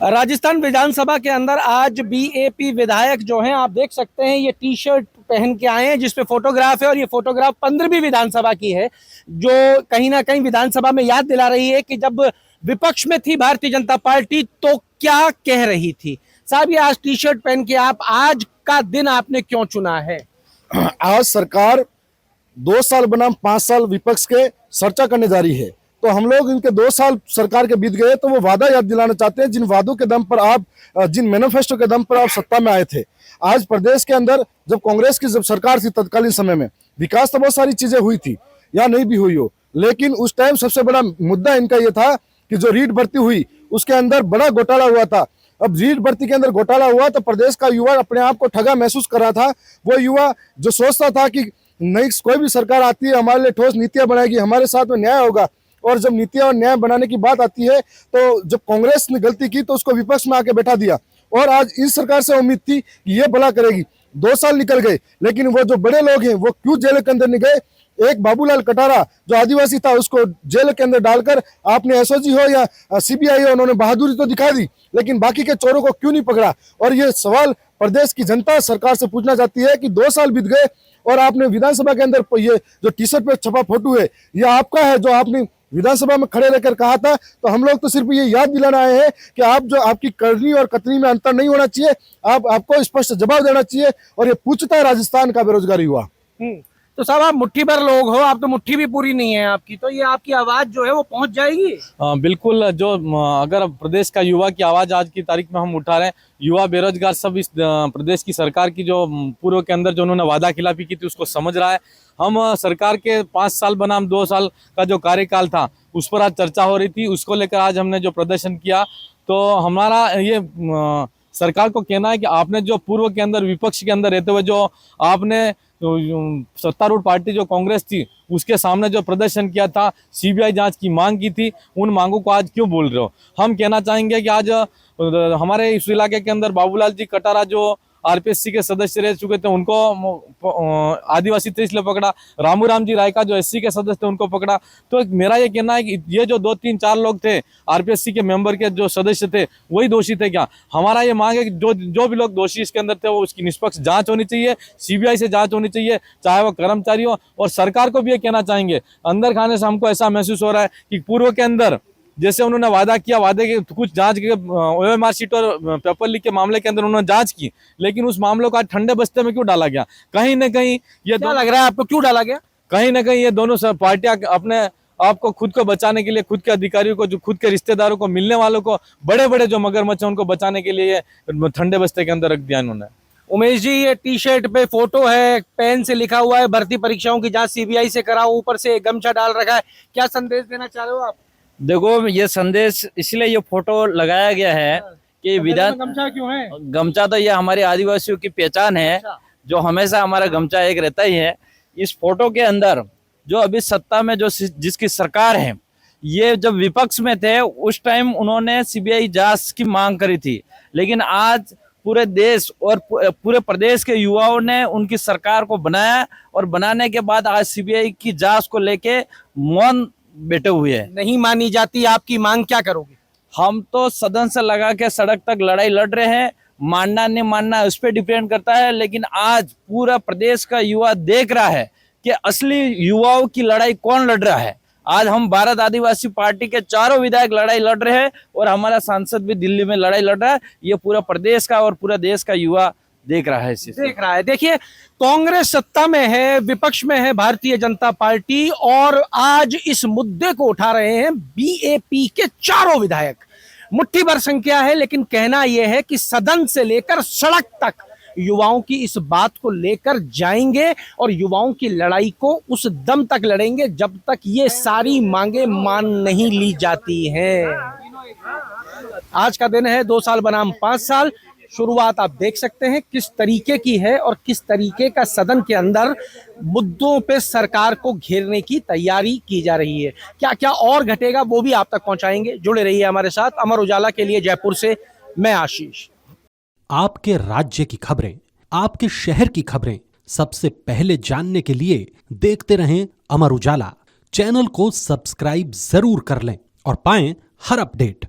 राजस्थान विधानसभा के अंदर आज बीएपी विधायक जो हैं, आप देख सकते हैं ये टी शर्ट पहन के आए हैं जिसपे फोटोग्राफ है और ये फोटोग्राफ 15वीं विधानसभा की है, जो कहीं ना कहीं विधानसभा में याद दिला रही है कि जब विपक्ष में थी भारतीय जनता पार्टी तो क्या कह रही थी। साहब, ये आज टी शर्ट पहन के आप आज का दिन आपने क्यों चुना है? आज सरकार 2 साल बनाम 5 साल विपक्ष के चर्चा करने जा रही है, तो हम लोग इनके 2 साल सरकार के बीत गए तो वो वादा याद दिलाना चाहते हैं जिन वादों के दम पर आप, जिन मैनिफेस्टो के दम पर आप सत्ता में आए थे। आज प्रदेश के अंदर जब कांग्रेस की जब सरकार थी तत्कालीन समय में विकास तो बहुत सारी चीजें हुई थी या नहीं भी हुई हो, लेकिन उस टाइम सबसे बड़ा मुद्दा इनका ये था कि जो रीट भर्ती हुई उसके अंदर बड़ा घोटाला हुआ था। अब रीट भर्ती के अंदर घोटाला हुआ तो प्रदेश का युवा अपने आप को ठगा महसूस कर रहा था। वो युवा जो सोचता था कि नहीं, कोई भी सरकार आती है हमारे लिए ठोस नीतियां बनाएगी, हमारे साथ में न्याय होगा, और जब नीतियां और न्याय बनाने की बात आती है तो जब कांग्रेस ने गलती की तो उसको विपक्ष में आके बैठा दिया। और आज इस सरकार से उम्मीद थी कि ये भला करेगी। 2 साल निकल गए, लेकिन वो जो बड़े लोग हैं वो क्यों जेल के अंदर नहीं गए? एक बाबूलाल कटारा जो आदिवासी था उसको जेल के अंदर डालकर आपने एसओजी हो या सीबीआई हो, उन्होंने बहादुरी तो दिखा दी, लेकिन बाकी के चोरों को क्यों नहीं पकड़ा? और ये सवाल प्रदेश की जनता सरकार से पूछना चाहती है कि 2 साल बीत गए और आपने विधानसभा के अंदर ये जो टी शर्ट पे छपा फोटो है ये आपका है, जो आपने विधानसभा में खड़े रहकर कहा था। तो हम लोग तो सिर्फ ये याद दिलाना आए हैं कि आप जो आपकी करनी और कतनी में अंतर नहीं होना चाहिए, आपको स्पष्ट जवाब देना चाहिए। और ये पूछता है राजस्थान का बेरोजगार युवा। तो साहब, आप मुट्ठी भर लोग हो, आप तो मुट्ठी भी पूरी नहीं है आपकी, तो ये आपकी आवाज जो है वो पहुंच जाएगी। बिल्कुल। जो अगर प्रदेश का युवा की आवाज आज की तारीख में हम उठा रहे हैं, युवा बेरोजगार सब इस प्रदेश की सरकार की जो पूर्व के अंदर जो उन्होंने वादा खिलाफी की थी उसको समझ रहा है। हम सरकार के 5 साल बनाम 2 साल का जो कार्यकाल था उस पर आज चर्चा हो रही थी, उसको लेकर आज हमने जो प्रदर्शन किया। तो हमारा ये सरकार को कहना है कि आपने जो पूर्व के अंदर विपक्ष के अंदर रहते हुए जो आपने सत्तारूढ़ पार्टी जो कांग्रेस थी उसके सामने जो प्रदर्शन किया था, सीबीआई जांच की मांग की थी, उन मांगों को आज क्यों बोल रहे हो? हम कहना चाहेंगे कि आज हमारे इस इलाके के अंदर बाबूलाल जी कटारा जो आरपीएससी के सदस्य रह चुके थे उनको आदिवासी थे इसलिए पकड़ा, रामू राम जी राय का जो एससी के सदस्य थे उनको पकड़ा। तो मेरा ये कहना है कि ये जो 2 3 4 लोग थे आरपीएससी के मेंबर के जो सदस्य थे वही दोषी थे क्या? हमारा ये मांग है कि जो भी लोग दोषी इसके अंदर थे वो उसकी निष्पक्ष जांच होनी चाहिए, सीबीआई से जांच होनी चाहिए, चाहे वो कर्मचारी हो। और सरकार को भी ये कहना चाहेंगे, अंदर खाने से हमको ऐसा महसूस हो रहा है कि पूर्व के अंदर जैसे उन्होंने वादा किया, वादे के कुछ जांच के ओएमआर शीट और पेपर लीक के मामले के अंदर उन्होंने जांच की, लेकिन उस मामलों को आज ठंडे बस्ते में क्यों डाला गया? कहीं ना कहीं ये क्या लग रहा है आपको, क्यों डाला गया? कहीं ना कहीं ये दोनों पार्टियां अपने आपको खुद को बचाने के लिए, खुद के अधिकारियों को, जो खुद के रिश्तेदारों को, मिलने वालों को, बड़े बड़े जो मगरमच्छ हैं उनको बचाने के लिए ठंडे बस्ते के अंदर रख दिया इन्होंने। उमेश जी, ये टी शर्ट पे फोटो है, पेन से लिखा हुआ है भर्ती परीक्षाओं की जांच सीबीआई से कराओ, ऊपर से गमछा डाल रखा है, क्या संदेश देना चाह रहे हो आप? देखो, ये संदेश इसलिए ये फोटो लगाया गया है कि विधान गमछा क्यों है? गमछा तो ये हमारे आदिवासियों की पहचान है, जो हमेशा हमारा गमछा एक रहता ही है। इस फोटो के अंदर जो अभी सत्ता में जो जिसकी सरकार है, ये जब विपक्ष में थे उस टाइम उन्होंने सीबीआई जांच की मांग करी थी, लेकिन आज पूरे देश और पूरे प्रदेश के युवाओं ने उनकी सरकार को बनाया और बनाने के बाद आज सीबीआई की जांच को लेके मौन बैठे हुए हैं। नहीं मानी जाती आपकी मांग, क्या करोगे? हम तो सदन से लगा के सड़क तक लड़ाई लड़ रहे हैं, मानना नहीं मानना उस पर डिपेंड करता है, लेकिन आज पूरा प्रदेश का युवा देख रहा है कि असली युवाओं की लड़ाई कौन लड़ रहा है। आज हम भारत आदिवासी पार्टी के चारों विधायक लड़ाई लड़ रहे हैं और हमारा सांसद भी दिल्ली में लड़ाई लड़ रहा है। ये पूरा प्रदेश का और पूरा देश का युवा देख रहा है, देख रहा है। देखिए, कांग्रेस सत्ता में है, विपक्ष में है भारतीय जनता पार्टी, और आज इस मुद्दे को उठा रहे हैं बीएपी के चारों विधायक। मुट्ठी भर संख्या है, लेकिन कहना यह है कि सदन से लेकर सड़क तक युवाओं की इस बात को लेकर जाएंगे और युवाओं की लड़ाई को उस दम तक लड़ेंगे जब तक ये सारी मांगे मान नहीं ली जाती हैं। आज का दिन है 2 साल बनाम 5 साल। शुरुआत आप देख सकते हैं किस तरीके की है और किस तरीके का सदन के अंदर मुद्दों पे सरकार को घेरने की तैयारी की जा रही है। क्या क्या और घटेगा वो भी आप तक पहुंचाएंगे। जुड़े रहिए हमारे साथ। अमर उजाला के लिए जयपुर से मैं आशीष। आपके राज्य की खबरें, आपके शहर की खबरें सबसे पहले जानने के लिए देखते रहें अमर उजाला। चैनल को सब्सक्राइब जरूर कर लें और पाएं हर अपडेट।